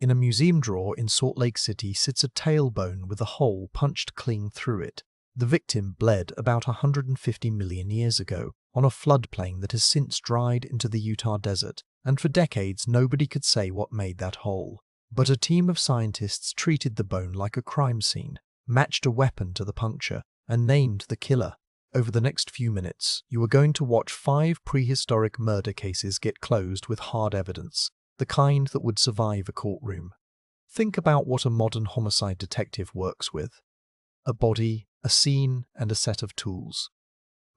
In a museum drawer in Salt Lake City sits a tailbone with a hole punched clean through it. The victim bled about 150 million years ago on a floodplain that has since dried into the Utah desert, and for decades nobody could say what made that hole. But a team of scientists treated the bone like a crime scene, matched a weapon to the puncture, and named the killer. Over the next few minutes, you are going to watch 5 prehistoric murder cases get closed with hard evidence, the kind that would survive a courtroom. Think about what a modern homicide detective works with: a body, a scene, and a set of tools.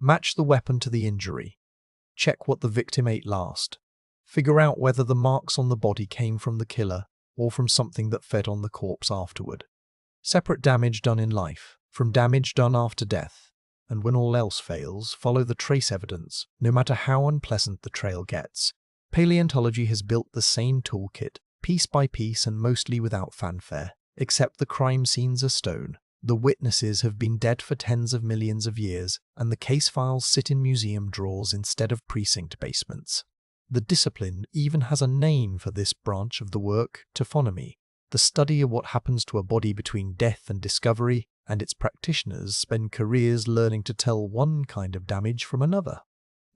Match the weapon to the injury. Check what the victim ate last. Figure out whether the marks on the body came from the killer or from something that fed on the corpse afterward. Separate damage done in life from damage done after death. And when all else fails, follow the trace evidence, no matter how unpleasant the trail gets. Paleontology has built the same toolkit, piece by piece and mostly without fanfare, except the crime scenes are stone. The witnesses have been dead for tens of millions of years, and the case files sit in museum drawers instead of precinct basements. The discipline even has a name for this branch of the work: taphonomy, the study of what happens to a body between death and discovery, and its practitioners spend careers learning to tell one kind of damage from another.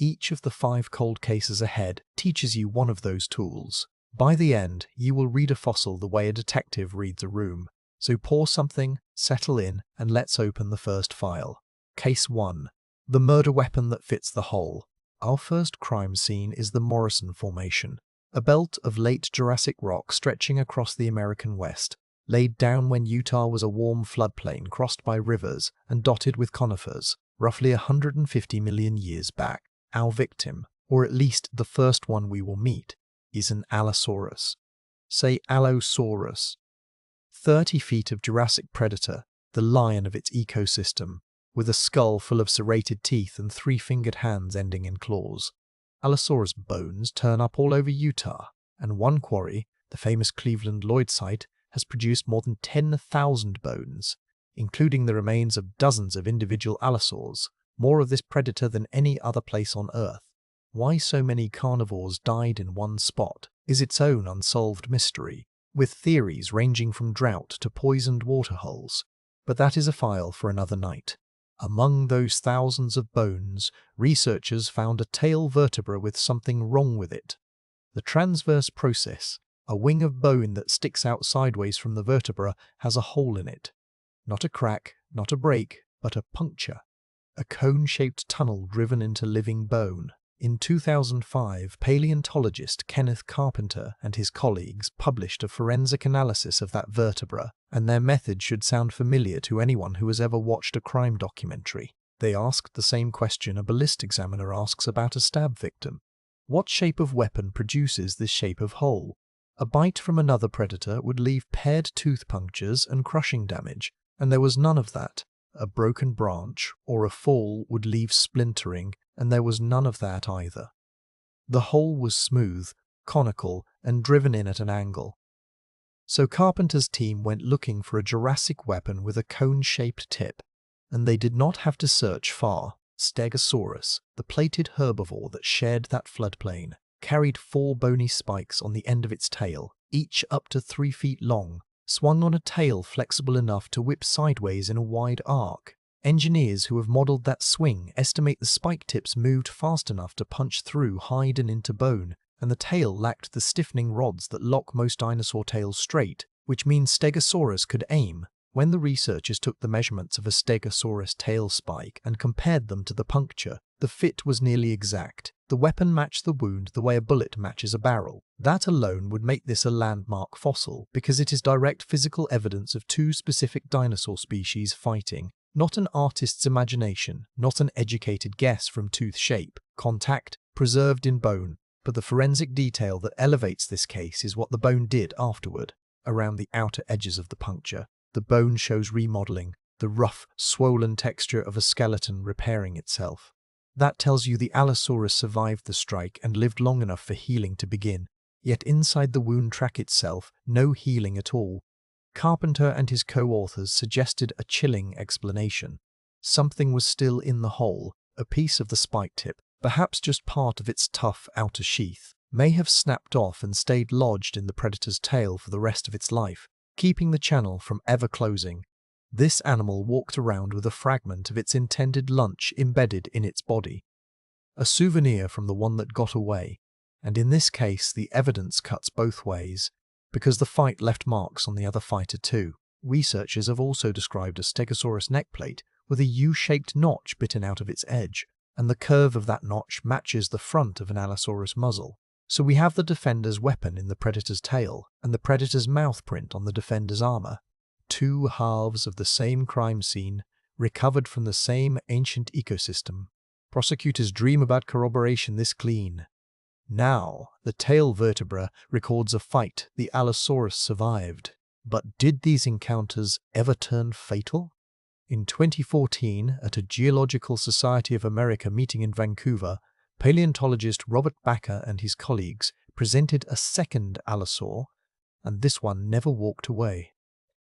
Each of the 5 cold cases ahead teaches you one of those tools. By the end, you will read a fossil the way a detective reads a room. So pour something, settle in, and let's open the first file. Case 1. The murder weapon that fits the hole. Our first crime scene is the Morrison Formation, a belt of late Jurassic rock stretching across the American West, laid down when Utah was a warm floodplain crossed by rivers and dotted with conifers, roughly 150 million years back. Our victim, or at least the first one we will meet, is an Allosaurus. Say Allosaurus. 30 feet of Jurassic predator, the lion of its ecosystem, with a skull full of serrated teeth and 3-fingered hands ending in claws. Allosaurus bones turn up all over Utah, and one quarry, the famous Cleveland Lloyd site, has produced more than 10,000 bones, including the remains of dozens of individual allosaurs, more of this predator than any other place on Earth. Why so many carnivores died in one spot is its own unsolved mystery, with theories ranging from drought to poisoned waterholes. But that is a file for another night. Among those thousands of bones, researchers found a tail vertebra with something wrong with it. The transverse process, a wing of bone that sticks out sideways from the vertebra, has a hole in it. Not a crack, not a break, but a puncture. A cone-shaped tunnel driven into living bone. In 2005, paleontologist Kenneth Carpenter and his colleagues published a forensic analysis of that vertebra, and their method should sound familiar to anyone who has ever watched a crime documentary. They asked the same question a ballistic examiner asks about a stab victim. What shape of weapon produces this shape of hole? A bite from another predator would leave paired tooth punctures and crushing damage, and there was none of that. A broken branch or a fall would leave splintering, and there was none of that either. The hole was smooth, conical, and driven in at an angle. So Carpenter's team went looking for a Jurassic weapon with a cone-shaped tip, and they did not have to search far. Stegosaurus, the plated herbivore that shared that floodplain, carried 4 bony spikes on the end of its tail, each up to 3 feet long, swung on a tail flexible enough to whip sideways in a wide arc. Engineers who have modeled that swing estimate the spike tips moved fast enough to punch through hide and into bone, and the tail lacked the stiffening rods that lock most dinosaur tails straight, which means Stegosaurus could aim. When the researchers took the measurements of a Stegosaurus tail spike and compared them to the puncture, the fit was nearly exact. The weapon matched the wound the way a bullet matches a barrel. That alone would make this a landmark fossil, because it is direct physical evidence of 2 specific dinosaur species fighting. Not an artist's imagination, not an educated guess from tooth shape, contact, preserved in bone, but the forensic detail that elevates this case is what the bone did afterward. Around the outer edges of the puncture, the bone shows remodeling, the rough, swollen texture of a skeleton repairing itself. That tells you the Allosaurus survived the strike and lived long enough for healing to begin, yet inside the wound track itself, no healing at all. Carpenter and his co-authors suggested a chilling explanation. Something was still in the hole, a piece of the spike tip, perhaps just part of its tough outer sheath. may have snapped off and stayed lodged in the predator's tail for the rest of its life, keeping the channel from ever closing. This animal walked around with a fragment of its intended lunch embedded in its body. A souvenir from the one that got away, and in this case the evidence cuts both ways, because the fight left marks on the other fighter too. Researchers have also described a Stegosaurus neckplate with a U-shaped notch bitten out of its edge, and the curve of that notch matches the front of an Allosaurus muzzle. So we have the defender's weapon in the predator's tail, and the predator's mouth print on the defender's armor. Two halves of the same crime scene, recovered from the same ancient ecosystem. Prosecutors dream about corroboration this clean. Now, the tail vertebra records a fight the Allosaurus survived. But did these encounters ever turn fatal? In 2014, at a Geological Society of America meeting in Vancouver, paleontologist Robert Bakker and his colleagues presented a second allosaur, and this one never walked away.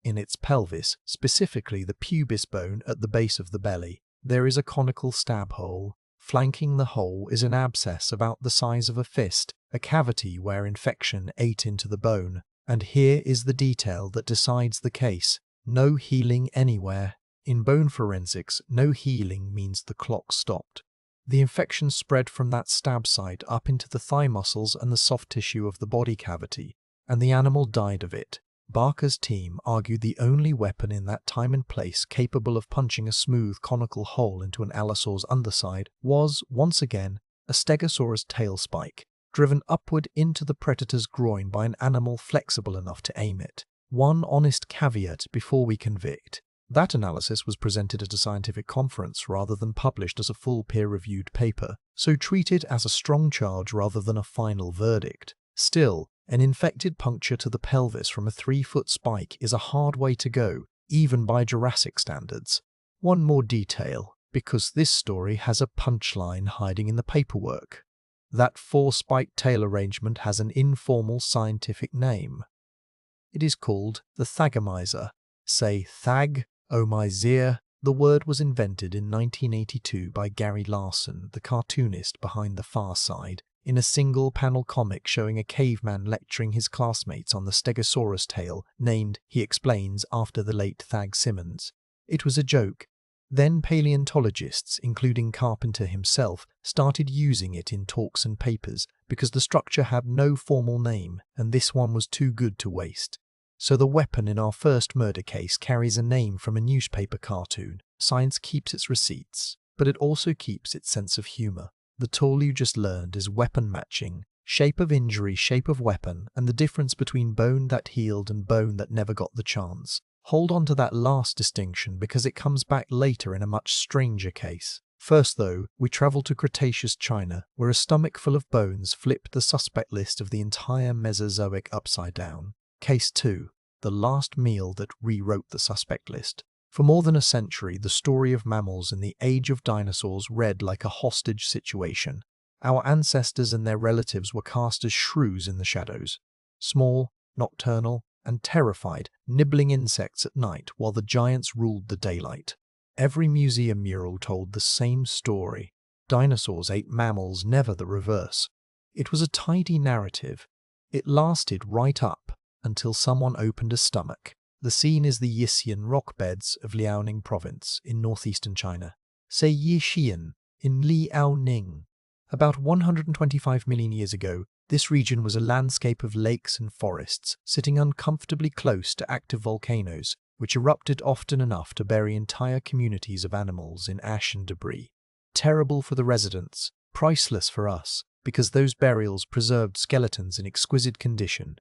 In its pelvis, specifically the pubis bone at the base of the belly, there is a conical stab hole. Flanking the hole is an abscess about the size of a fist, a cavity where infection ate into the bone. And here is the detail that decides the case. No healing anywhere. In bone forensics, no healing means the clock stopped. The infection spread from that stab site up into the thigh muscles and the soft tissue of the body cavity, and the animal died of it. Bakker's team argued the only weapon in that time and place capable of punching a smooth conical hole into an allosaur's underside was, once again, a Stegosaurus tail spike, driven upward into the predator's groin by an animal flexible enough to aim it. One honest caveat before we convict. That analysis was presented at a scientific conference rather than published as a full peer-reviewed paper, so treat it as a strong charge rather than a final verdict. Still, an infected puncture to the pelvis from a 3-foot spike is a hard way to go, even by Jurassic standards. One more detail, because this story has a punchline hiding in the paperwork. That 4-spiked tail arrangement has an informal scientific name. It is called the thagomizer. Say thag-o-mizer. The word was invented in 1982 by Gary Larson, the cartoonist behind The Far Side, in a single-panel comic showing a caveman lecturing his classmates on the Stegosaurus tail, named, he explains, after the late Thag Simmons. It was a joke. Then paleontologists, including Carpenter himself, started using it in talks and papers because the structure had no formal name and this one was too good to waste. So the weapon in our first murder case carries a name from a newspaper cartoon. Science keeps its receipts, but it also keeps its sense of humor. The tool you just learned is weapon matching, shape of injury, shape of weapon, and the difference between bone that healed and bone that never got the chance. Hold on to that last distinction because it comes back later in a much stranger case. First though, we travel to Cretaceous China, where a stomach full of bones flipped the suspect list of the entire Mesozoic upside down. Case 2. The last meal that rewrote the suspect list. For more than a century, the story of mammals in the age of dinosaurs read like a hostage situation. Our ancestors and their relatives were cast as shrews in the shadows. Small, nocturnal, and terrified, nibbling insects at night while the giants ruled the daylight. Every museum mural told the same story. Dinosaurs ate mammals, never the reverse. It was a tidy narrative. It lasted right up until someone opened a stomach. The scene is the Yixian rock beds of Liaoning province in northeastern China. Say Yixian in Liaoning. About 125 million years ago, this region was a landscape of lakes and forests, sitting uncomfortably close to active volcanoes, which erupted often enough to bury entire communities of animals in ash and debris. Terrible for the residents, priceless for us, because those burials preserved skeletons in exquisite condition.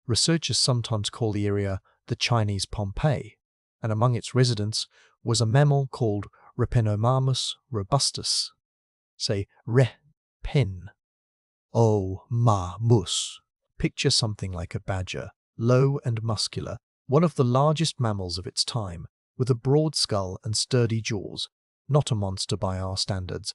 Researchers sometimes call the area the Chinese Pompeii, and among its residents was a mammal called Repenomamus robustus. Say Repenomamus. Picture something like a badger, low and muscular, one of the largest mammals of its time, with a broad skull and sturdy jaws. Not a monster by our standards.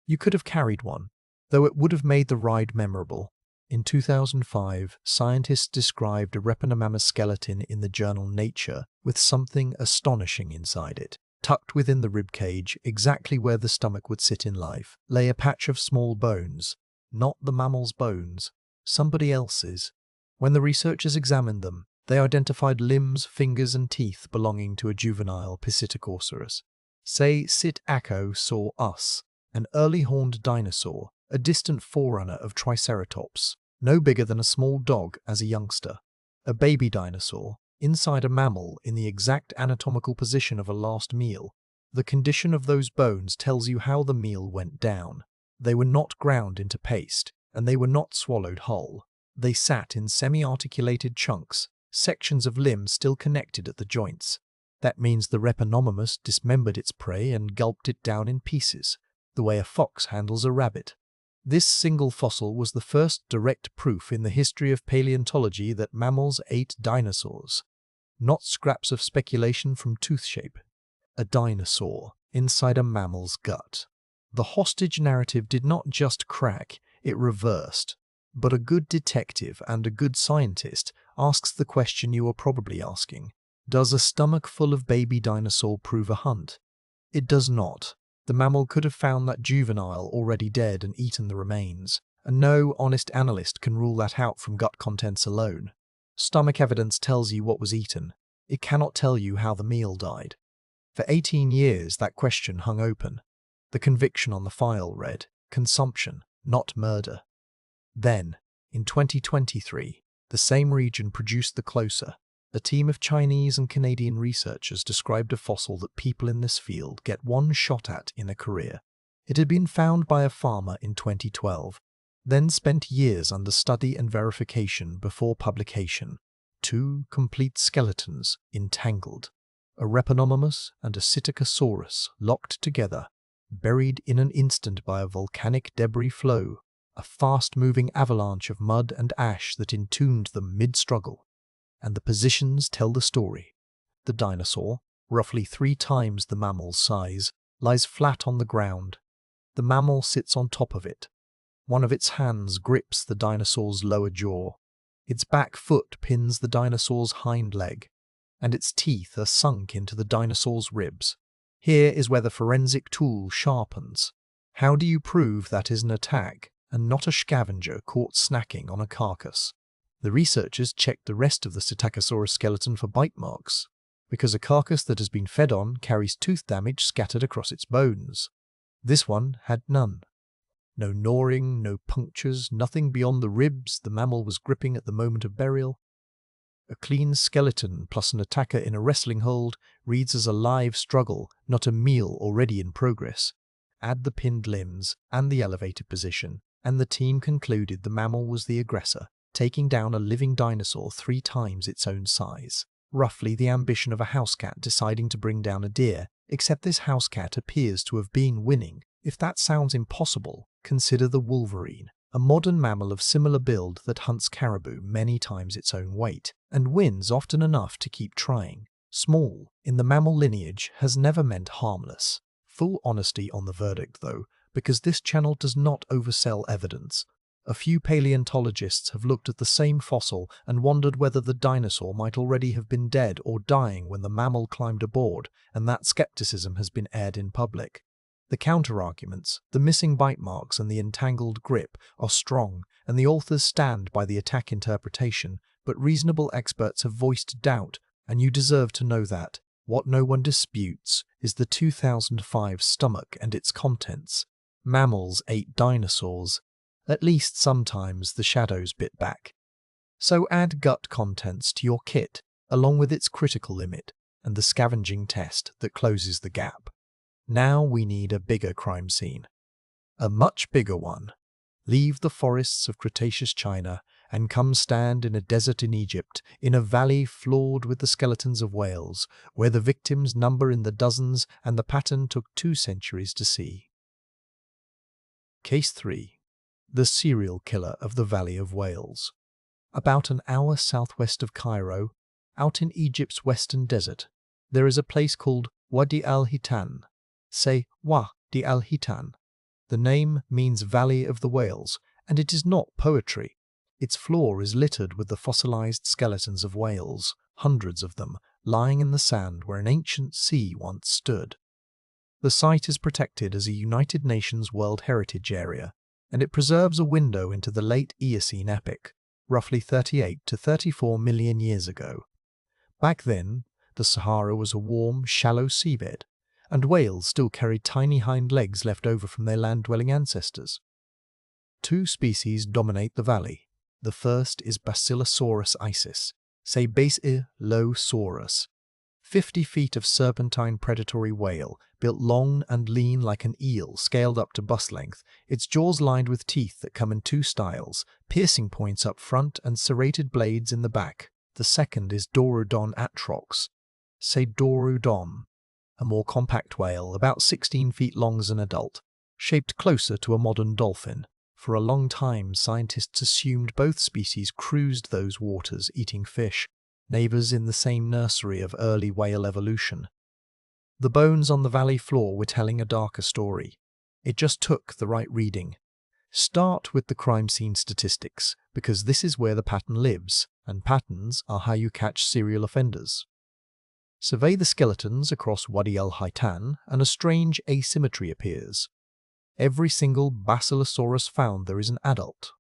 You could have carried one, though it would have made the ride memorable. In 2005, scientists described a Repenomamus skeleton in the journal Nature with something astonishing inside it. Tucked within the ribcage, exactly where the stomach would sit in life, lay a patch of small bones. Not the mammal's bones, somebody else's. When the researchers examined them, they identified limbs, fingers, and teeth belonging to a juvenile Pisittacosaurus. Say Sit-Ako-Saur-Us, an early horned dinosaur, a distant forerunner of Triceratops, no bigger than a small dog as a youngster. A baby dinosaur, inside a mammal in the exact anatomical position of a last meal. The condition of those bones tells you how the meal went down. They were not ground into paste, and they were not swallowed whole. They sat in semi-articulated chunks, sections of limbs still connected at the joints. That means the Repenomamus dismembered its prey and gulped it down in pieces, the way a fox handles a rabbit. This single fossil was the first direct proof in the history of paleontology that mammals ate dinosaurs. Not scraps of speculation from tooth shape. A dinosaur inside a mammal's gut. The hostage narrative did not just crack, it reversed. But a good detective and a good scientist asks the question you are probably asking. Does a stomach full of baby dinosaur prove a hunt? It does not. The mammal could have found that juvenile already dead and eaten the remains, and no honest analyst can rule that out from gut contents alone. Stomach evidence tells you what was eaten. It cannot tell you how the meal died. For 18 years that question hung open. The conviction on the file read, consumption, not murder. Then, in 2023, the same region produced the closer. A team of Chinese and Canadian researchers described a fossil that people in this field get one shot at in a career. It had been found by a farmer in 2012, then spent years under study and verification before publication. 2 complete skeletons entangled. A Repenomamus and a Stegosaurus locked together, buried in an instant by a volcanic debris flow, a fast-moving avalanche of mud and ash that entombed them mid-struggle. And the positions tell the story. The dinosaur, roughly 3 times the mammal's size, lies flat on the ground. The mammal sits on top of it. One of its hands grips the dinosaur's lower jaw. Its back foot pins the dinosaur's hind leg, and its teeth are sunk into the dinosaur's ribs. Here is where the forensic tool sharpens. How do you prove that is an attack and not a scavenger caught snacking on a carcass? The researchers checked the rest of the Stegosaurus skeleton for bite marks, because a carcass that has been fed on carries tooth damage scattered across its bones. This one had none. No gnawing, no punctures, nothing beyond the ribs the mammal was gripping at the moment of burial. A clean skeleton plus an attacker in a wrestling hold reads as a live struggle, not a meal already in progress. Add the pinned limbs and the elevated position, and the team concluded the mammal was the aggressor, taking down a living dinosaur 3 times its own size. Roughly the ambition of a house cat deciding to bring down a deer, except this house cat appears to have been winning. If that sounds impossible, consider the wolverine, a modern mammal of similar build that hunts caribou many times its own weight, and wins often enough to keep trying. Small, in the mammal lineage, has never meant harmless. Full honesty on the verdict, though, because this channel does not oversell evidence. A few paleontologists have looked at the same fossil and wondered whether the dinosaur might already have been dead or dying when the mammal climbed aboard, and that skepticism has been aired in public. The counter-arguments, the missing bite marks and the entangled grip, are strong, and the authors stand by the attack interpretation, but reasonable experts have voiced doubt, and you deserve to know that. What no one disputes is the 2005 stomach and its contents. Mammals ate dinosaurs. At least sometimes the shadows bit back. So add gut contents to your kit, along with its critical limit, and the scavenging test that closes the gap. Now we need a bigger crime scene. A much bigger one. Leave the forests of Cretaceous China and come stand in a desert in Egypt, in a valley floored with the skeletons of whales, where the victims number in the dozens and the pattern took 2 centuries to see. Case 3. The serial killer of the Valley of Whales. About an hour southwest of Cairo, out in Egypt's western desert, there is a place called Wadi al-Hitan. Say Wadi al-Hitan. The name means Valley of the Whales, and it is not poetry. Its floor is littered with the fossilized skeletons of whales, hundreds of them, lying in the sand where an ancient sea once stood. The site is protected as a United Nations World Heritage Area, and it preserves a window into the late Eocene epoch, roughly 38 to 34 million years ago. Back then, the Sahara was a warm, shallow seabed, and whales still carried tiny hind legs left over from their land-dwelling ancestors. Two species dominate the valley. The first is Basilosaurus isis, say Basilosaurus, 50 feet of serpentine predatory whale, built long and lean like an eel scaled up to bust length, its jaws lined with teeth that come in two styles, piercing points up front and serrated blades in the back. The second is Dorudon atrox, say Dorudon, a more compact whale, about 16 feet long as an adult, shaped closer to a modern dolphin. For a long time, scientists assumed both species cruised those waters eating fish, neighbors in the same nursery of early whale evolution. The bones on the valley floor were telling a darker story. It just took the right reading. Start with the crime scene statistics, because this is where the pattern lives, and patterns are how you catch serial offenders. Survey the skeletons across Wadi al-Hitan, and a strange asymmetry appears. Every single Basilosaurus found there is an adult.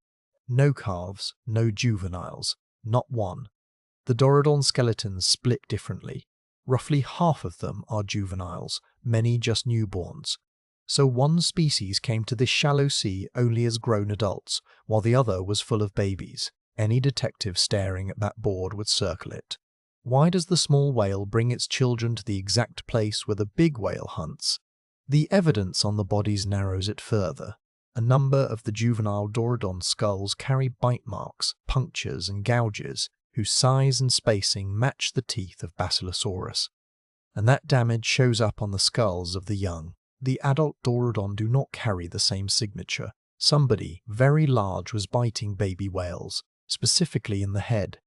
No calves, no juveniles, not one. The Dorudon skeletons split differently. Roughly half of them are juveniles, many just newborns. So one species came to this shallow sea only as grown adults, while the other was full of babies. Any detective staring at that board would circle it. Why does the small whale bring its children to the exact place where the big whale hunts? The evidence on the bodies narrows it further. A number of the juvenile Dorudon skulls carry bite marks, punctures and gouges, whose size and spacing match the teeth of Basilosaurus. And that damage shows up on the skulls of the young. The adult Dorudon do not carry the same signature. Somebody very large was biting baby whales, specifically in the head.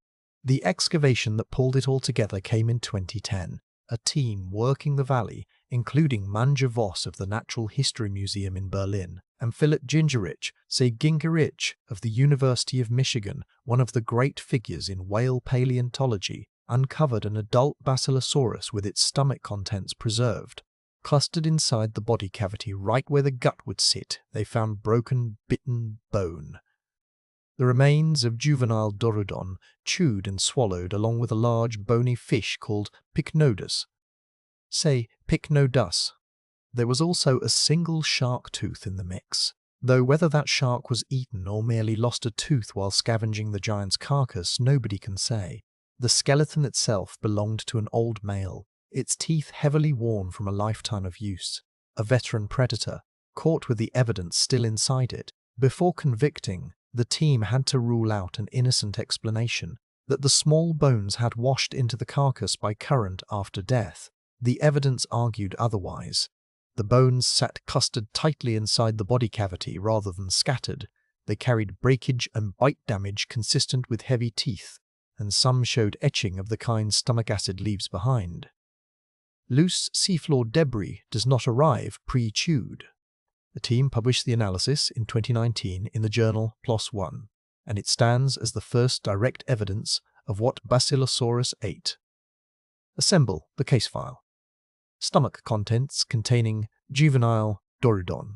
The excavation that pulled it all together came in 2010. A team working the valley, including Manja Voss of the Natural History Museum in Berlin, and Philip Gingerich, say Gingerich of the University of Michigan, one of the great figures in whale paleontology, uncovered an adult Basilosaurus with its stomach contents preserved. Clustered inside the body cavity right where the gut would sit, they found broken, bitten bone. The remains of juvenile Dorudon chewed and swallowed along with a large bony fish called Pycnodus. Say Pycnodus. There was also a single shark tooth in the mix, though whether that shark was eaten or merely lost a tooth while scavenging the giant's carcass, nobody can say. The skeleton itself belonged to an old male, its teeth heavily worn from a lifetime of use, a veteran predator, caught with the evidence still inside it. Before convicting, the team had to rule out an innocent explanation that the small bones had washed into the carcass by current after death. The evidence argued otherwise. The bones sat clustered tightly inside the body cavity rather than scattered. They carried breakage and bite damage consistent with heavy teeth, and some showed etching of the kind stomach acid leaves behind. Loose seafloor debris does not arrive pre-chewed. The team published the analysis in 2019 in the journal PLOS ONE, and it stands as the first direct evidence of what Basilosaurus ate. Assemble the case file. Stomach contents containing juvenile Dorudon.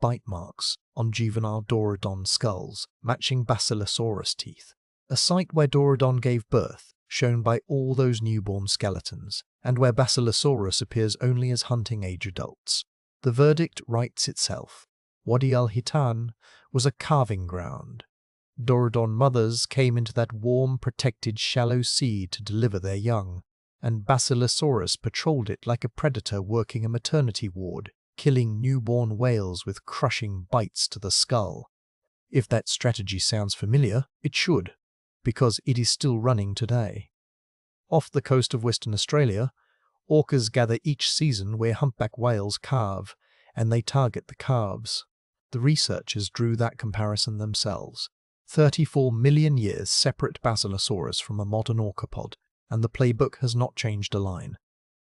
Bite marks on juvenile Dorudon skulls matching Basilosaurus teeth. A site where Dorudon gave birth, shown by all those newborn skeletons, and where Basilosaurus appears only as hunting-age adults. The verdict writes itself. Wadi al-Hitan was a calving ground. Dorudon mothers came into that warm, protected, shallow sea to deliver their young, and Basilosaurus patrolled it like a predator working a maternity ward, killing newborn whales with crushing bites to the skull. If that strategy sounds familiar, it should, because it is still running today. Off the coast of Western Australia, orcas gather each season where humpback whales calve, and they target the calves. The researchers drew that comparison themselves. 34 million years separate Basilosaurus from a modern orcapod, and the playbook has not changed a line.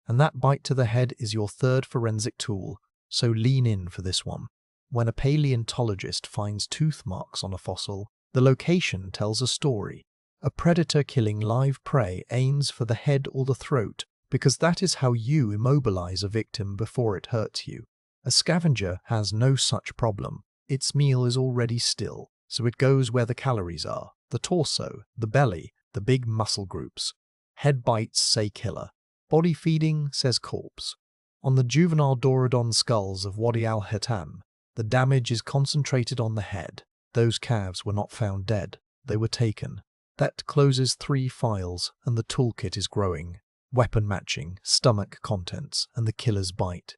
And that bite to the head is your third forensic tool, so lean in for this one. When a paleontologist finds tooth marks on a fossil, the location tells a story. A predator killing live prey aims for the head or the throat, because that is how you immobilize a victim before it hurts you. A scavenger has no such problem. Its meal is already still, so it goes where the calories are. The torso, the belly, the big muscle groups. Head bites say killer. Body feeding says corpse. On the juvenile Dorudon skulls of Wadi al-Hitam, the damage is concentrated on the head. Those calves were not found dead, they were taken. That closes 3 files, and the toolkit is growing. Weapon matching, stomach contents, and the killer's bite.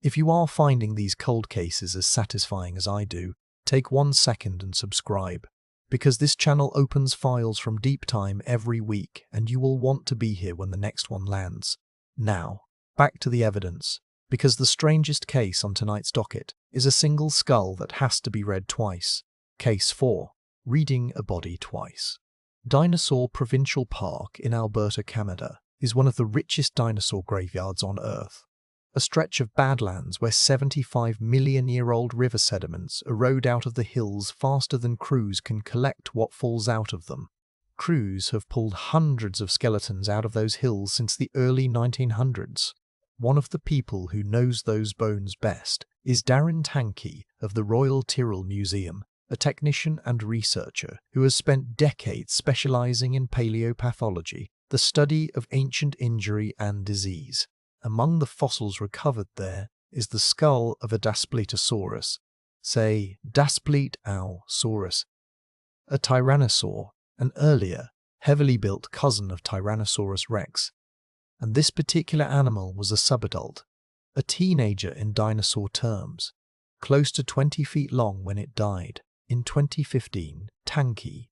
If you are finding these cold cases as satisfying as I do, take 1 second and subscribe, because this channel opens files from deep time every week and you will want to be here when the next one lands. Now, back to the evidence, because the strangest case on tonight's docket is a single skull that has to be read twice. Case 4. Reading a body twice. Dinosaur Provincial Park in Alberta, Canada, is one of the richest dinosaur graveyards on Earth. A stretch of badlands where 75-million-year-old river sediments erode out of the hills faster than crews can collect what falls out of them. Crews have pulled hundreds of skeletons out of those hills since the early 1900s. One of the people who knows those bones best is Darren Tankey of the Royal Tyrrell Museum, a technician and researcher who has spent decades specializing in paleopathology, the study of ancient injury and disease. Among the fossils recovered there is the skull of a Daspletosaurus, say Daspletosaurus, a Tyrannosaur, an earlier, heavily built cousin of Tyrannosaurus rex. And this particular animal was a subadult, a teenager in dinosaur terms, close to 20 feet long when it died. In 2015, Tankey,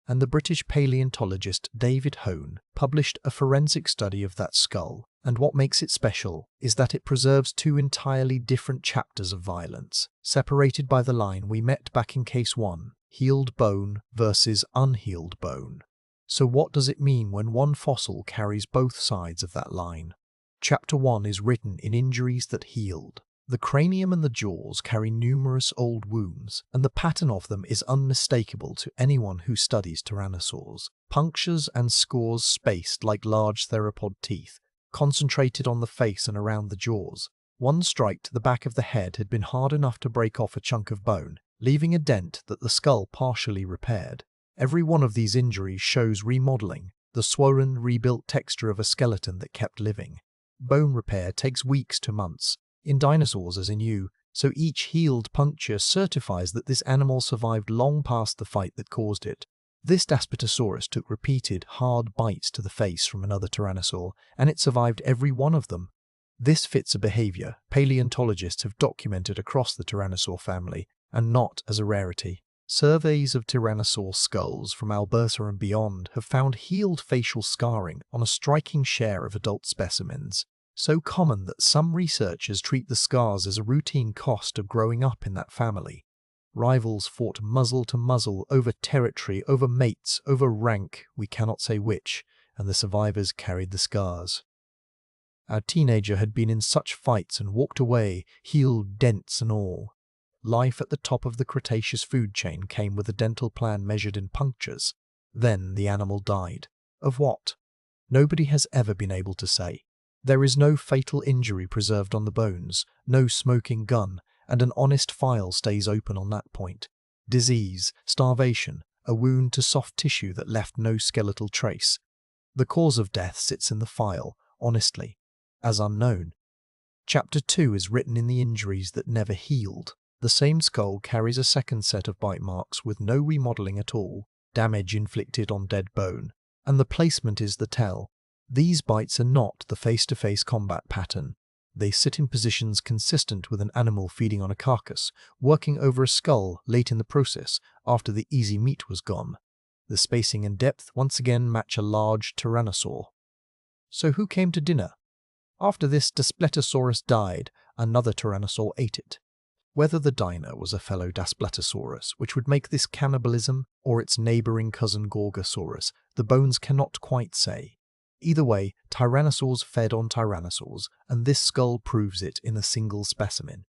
and the British paleontologist David Hone published a forensic study of that skull, and what makes it special is that it preserves 2 entirely different chapters of violence, separated by the line we met back in case 1, healed bone versus unhealed bone. So what does it mean when one fossil carries both sides of that line? Chapter 1 is written in injuries that healed. The cranium and the jaws carry numerous old wounds, and the pattern of them is unmistakable to anyone who studies tyrannosaurs. Punctures and scores spaced like large theropod teeth, concentrated on the face and around the jaws. One strike to the back of the head had been hard enough to break off a chunk of bone, leaving a dent that the skull partially repaired. Every one of these injuries shows remodeling, the swollen, rebuilt texture of a skeleton that kept living. Bone repair takes weeks to months, in dinosaurs as in you, so each healed puncture certifies that this animal survived long past the fight that caused it. This Daspletosaurus took repeated, hard bites to the face from another tyrannosaur, and it survived every one of them. This fits a behavior paleontologists have documented across the tyrannosaur family, and not as a rarity. Surveys of tyrannosaur skulls from Alberta and beyond have found healed facial scarring on a striking share of adult specimens, so common that some researchers treat the scars as a routine cost of growing up in that family. Rivals fought muzzle to muzzle over territory, over mates, over rank, we cannot say which, and the survivors carried the scars. Our teenager had been in such fights and walked away, healed dents and all. Life at the top of the Cretaceous food chain came with a dental plan measured in punctures. Then the animal died. Of what? Nobody has ever been able to say. There is no fatal injury preserved on the bones, no smoking gun, and an honest file stays open on that point. Disease, starvation, a wound to soft tissue that left no skeletal trace. The cause of death sits in the file, honestly, as unknown. Chapter 2 is written in the injuries that never healed. The same skull carries a second set of bite marks with no remodeling at all, damage inflicted on dead bone, and the placement is the tell. These bites are not the face-to-face combat pattern. They sit in positions consistent with an animal feeding on a carcass, working over a skull late in the process after the easy meat was gone. The spacing and depth once again match a large tyrannosaur. So who came to dinner? After this Daspletosaurus died, another tyrannosaur ate it. Whether the diner was a fellow Daspletosaurus, which would make this cannibalism, or its neighbouring cousin Gorgosaurus, the bones cannot quite say. Either way, tyrannosaurs fed on tyrannosaurs, and this skull proves it in a single specimen.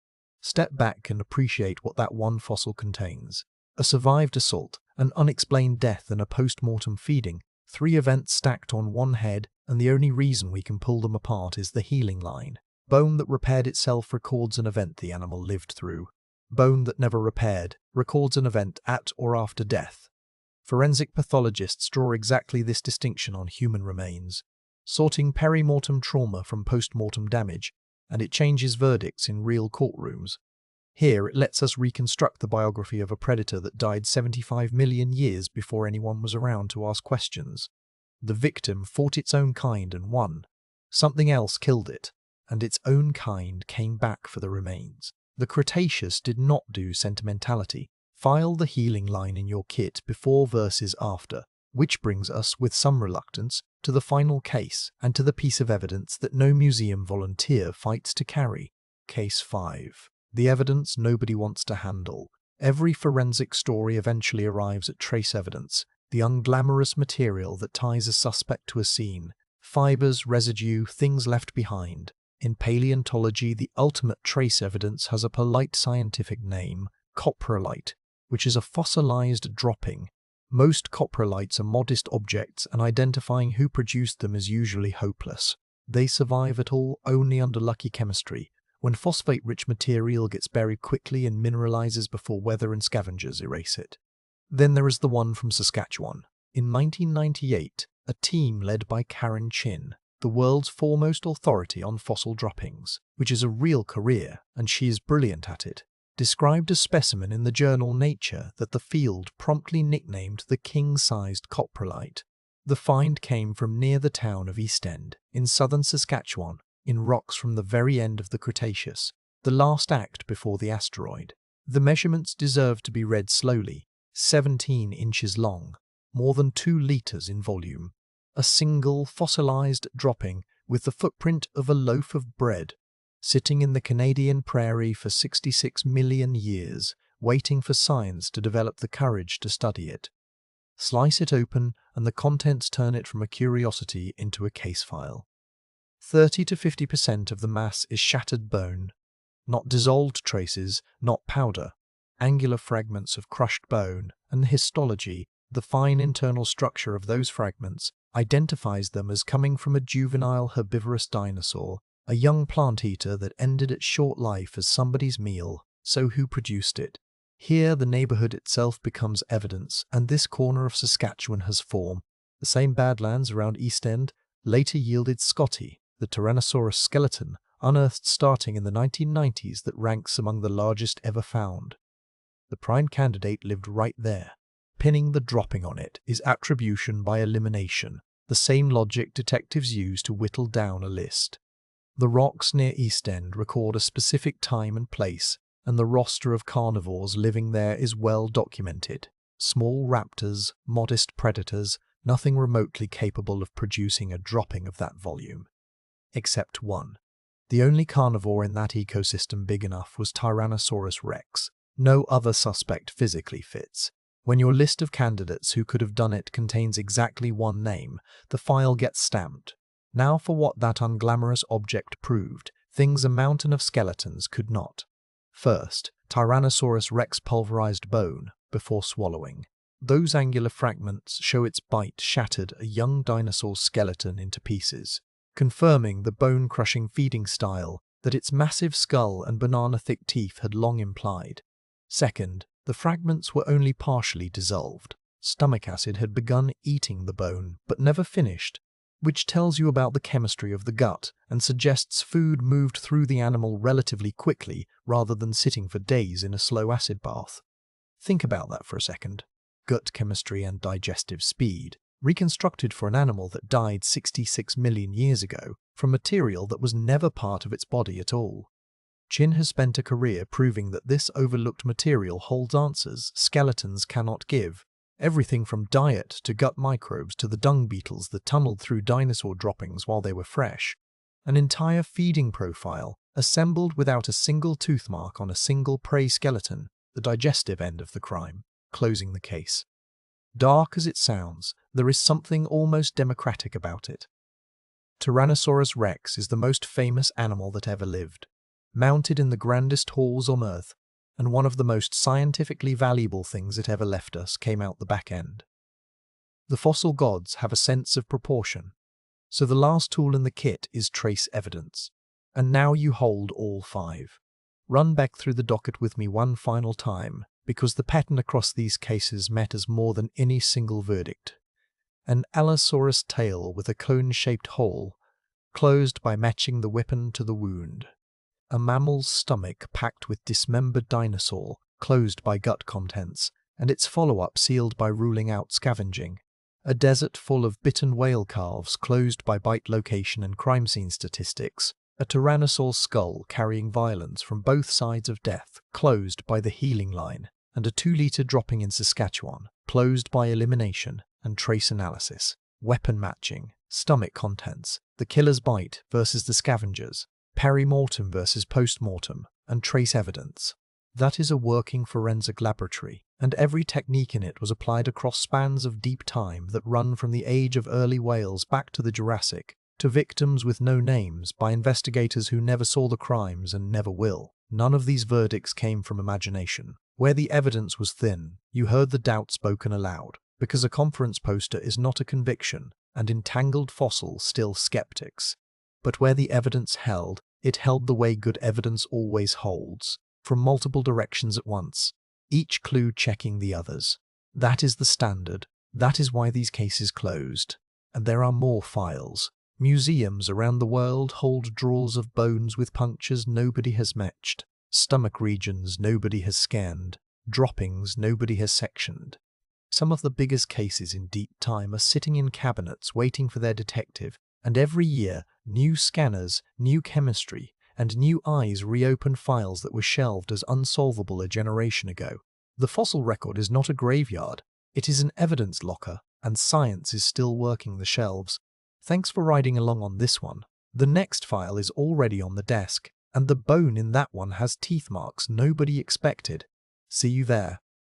Step back and appreciate what that one fossil contains. A survived assault, an unexplained death and a post-mortem feeding, 3 events stacked on one head, and the only reason we can pull them apart is the healing line. Bone that repaired itself records an event the animal lived through. bone that never repaired, records an event at or after death. Forensic pathologists draw exactly this distinction on human remains, sorting peri-mortem trauma from post-mortem damage, and it changes verdicts in real courtrooms. Here it lets us reconstruct the biography of a predator that died 75 million years before anyone was around to ask questions. The victim fought its own kind and won. Something else killed it, and its own kind came back for the remains. The Cretaceous did not do sentimentality. File the healing line in your kit before versus after, which brings us, with some reluctance, to the final case and to the piece of evidence that no museum volunteer fights to carry. Case 5. The evidence nobody wants to handle. Every forensic story eventually arrives at trace evidence, the unglamorous material that ties a suspect to a scene. Fibers, residue, things left behind. In paleontology, the ultimate trace evidence has a polite scientific name, coprolite, which is a fossilized dropping. Most coprolites are modest objects, and identifying who produced them is usually hopeless. They survive at all only under lucky chemistry, when phosphate-rich material gets buried quickly and mineralizes before weather and scavengers erase it. Then there is the one from Saskatchewan. In 1998, a team led by Karen Chin, the world's foremost authority on fossil droppings, which is a real career, and she is brilliant at it, described a specimen in the journal Nature that the field promptly nicknamed the king-sized coprolite. The find came from near the town of East End, in southern Saskatchewan, in rocks from the very end of the Cretaceous, the last act before the asteroid. The measurements deserve to be read slowly. 17 inches long, more than 2 liters in volume. A single fossilized dropping with the footprint of a loaf of bread, sitting in the Canadian prairie for 66 million years, waiting for science to develop the courage to study it. Slice it open, and the contents turn it from a curiosity into a case file. 30 to 50% of the mass is shattered bone, not dissolved traces, not powder. Angular fragments of crushed bone, and the histology, the fine internal structure of those fragments, identifies them as coming from a juvenile herbivorous dinosaur, a young plant-eater that ended its short life as somebody's meal. So who produced it? Here the neighborhood itself becomes evidence, and this corner of Saskatchewan has form. The same badlands around East End later yielded Scotty, the Tyrannosaurus skeleton, unearthed starting in the 1990s, that ranks among the largest ever found. The prime candidate lived right there. Pinning the dropping on it is attribution by elimination, the same logic detectives use to whittle down a list. The rocks near East End record a specific time and place, and the roster of carnivores living there is well documented. Small raptors, modest predators, nothing remotely capable of producing a dropping of that volume. Except one. The only carnivore in that ecosystem big enough was Tyrannosaurus rex. No other suspect physically fits. When your list of candidates who could have done it contains exactly one name, the file gets stamped. Now for what that unglamorous object proved, things a mountain of skeletons could not. First, Tyrannosaurus rex pulverized bone before swallowing. Those angular fragments show its bite shattered a young dinosaur skeleton into pieces, confirming the bone-crushing feeding style that its massive skull and banana-thick teeth had long implied. Second, the fragments were only partially dissolved. Stomach acid had begun eating the bone, but never finished, which tells you about the chemistry of the gut and suggests food moved through the animal relatively quickly rather than sitting for days in a slow acid bath. Think about that for a second. Gut chemistry and digestive speed, reconstructed for an animal that died 66 million years ago from material that was never part of its body at all. Chin has spent a career proving that this overlooked material holds answers skeletons cannot give. Everything from diet to gut microbes to the dung beetles that tunneled through dinosaur droppings while they were fresh. An entire feeding profile, assembled without a single tooth mark on a single prey skeleton, the digestive end of the crime, closing the case. Dark as it sounds, there is something almost democratic about it. Tyrannosaurus rex is the most famous animal that ever lived, mounted in the grandest halls on Earth, and one of the most scientifically valuable things it ever left us came out the back end. The fossil gods have a sense of proportion, so the last tool in the kit is trace evidence, and now you hold all 5. Run back through the docket with me one final time, because the pattern across these cases matters more than any single verdict. An Allosaurus tail with a cone-shaped hole, closed by matching the weapon to the wound. A mammal's stomach packed with dismembered dinosaur, closed by gut contents, and its follow-up sealed by ruling out scavenging. A desert full of bitten whale calves, closed by bite location and crime scene statistics. A Tyrannosaur skull carrying violence from both sides of death, closed by the healing line. And a 2-litre dropping in Saskatchewan, closed by elimination and trace analysis. Weapon matching, stomach contents, the killer's bite versus the scavenger's, peri-mortem versus post-mortem, and trace evidence. That is a working forensic laboratory, and every technique in it was applied across spans of deep time that run from the age of early whales back to the Jurassic, to victims with no names by investigators who never saw the crimes and never will. None of these verdicts came from imagination. Where the evidence was thin, you heard the doubt spoken aloud, because a conference poster is not a conviction, and entangled fossils still skeptics. But where the evidence held, it held the way good evidence always holds, from multiple directions at once, each clue checking the others. That is the standard. That is why these cases closed. And there are more files. Museums around the world hold drawers of bones with punctures nobody has matched, stomach regions nobody has scanned, droppings nobody has sectioned. Some of the biggest cases in deep time are sitting in cabinets waiting for their detective, and every year, new scanners, new chemistry, and new eyes reopen files that were shelved as unsolvable a generation ago. The fossil record is not a graveyard, it is an evidence locker, and science is still working the shelves. Thanks for riding along on this one. The next file is already on the desk, and the bone in that one has teeth marks nobody expected. See you there.